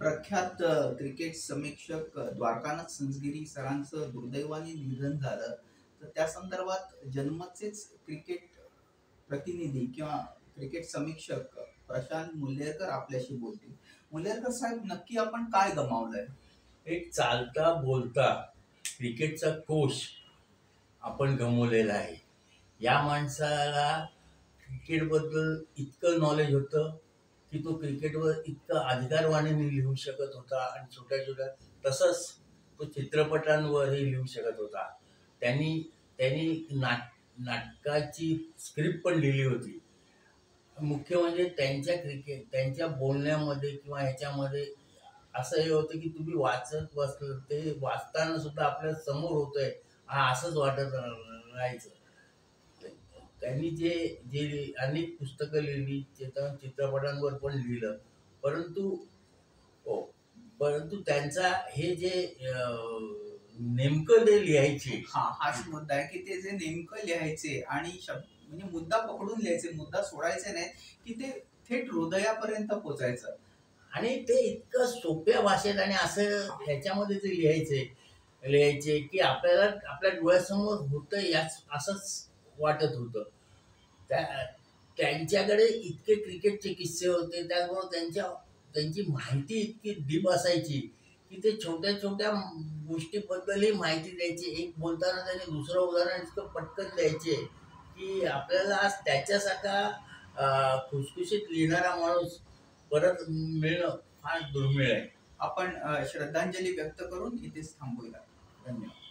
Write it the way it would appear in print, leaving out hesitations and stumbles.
प्रख्यात क्रिकेट समीक्षक द्वारकानाथ संझगिरी सरांचं दुर्दैवाने निधन झालं. तर त्या संदर्भात जन्मचेच क्रिकेट प्रतिनिधी किंवा क्रिकेट समीक्षक प्रशांत मुल्लेरकर आपल्याशी बोलतील. मुल्लेरकर साहेब, नक्की आपण काय गमावलंय? एक चालता बोलता क्रिकेटचा कोच आपण गमावलेला आहे. या माणसाला क्रिकेटबद्दल इतकं नॉलेज होतं की तो क्रिकेटवर इतकं अधिकारवाणीने लिहू शकत होता आणि छोट्या छोट्या तसंच तो चित्रपटांवरही लिहू शकत होता. त्यांनी त्यांनी नाटकाची स्क्रिप्ट पण लिहिली होती. मुख्य म्हणजे त्यांच्या बोलण्यामध्ये किंवा ह्याच्यामध्ये असं हे होतं की तुम्ही वाचत बसलं ते वाचताना सुद्धा आपल्या समोर होतंय असंच वाटत राहायचं. त्यांनी जे जे अनेक पुस्तकं लिहिली, चित्रपटांवर पण लिहिलं, परंतु हो परंतु त्यांचा हे जे नेमकं ते लिहायचे हाच मुद्दा आहे की ते जे नेमकं लिहायचे आणि म्हणजे मुद्दा पकडून लिहायचे, मुद्दा सोडायचे नाही की ते थेट हृदयापर्यंत पोचायचं. आणि ते इतकं सोप्या भाषेत आणि असं ह्याच्यामध्ये ते लिहायचे की आपल्याला आपल्या डोळ्यासमोर होतं याच असंच वाटत होतं. त्यांच्याकडे इतके क्रिकेटचे किस्से होते, त्याचबरोबर त्यांची माहिती इतकी डीप असायची की ते छोट्या छोट्या गोष्टीबद्दलही माहिती द्यायची. एक बोलताना त्यांनी दुसरं उदाहरण इतकं पटकन द्यायचे की आपल्याला आज त्याच्यासारखा खुसखुशीत लिहिणारा माणूस परत मिळणं फार दुर्मिळ आहे. आपण श्रद्धांजली व्यक्त करून इथेच थांबूया. धन्यवाद.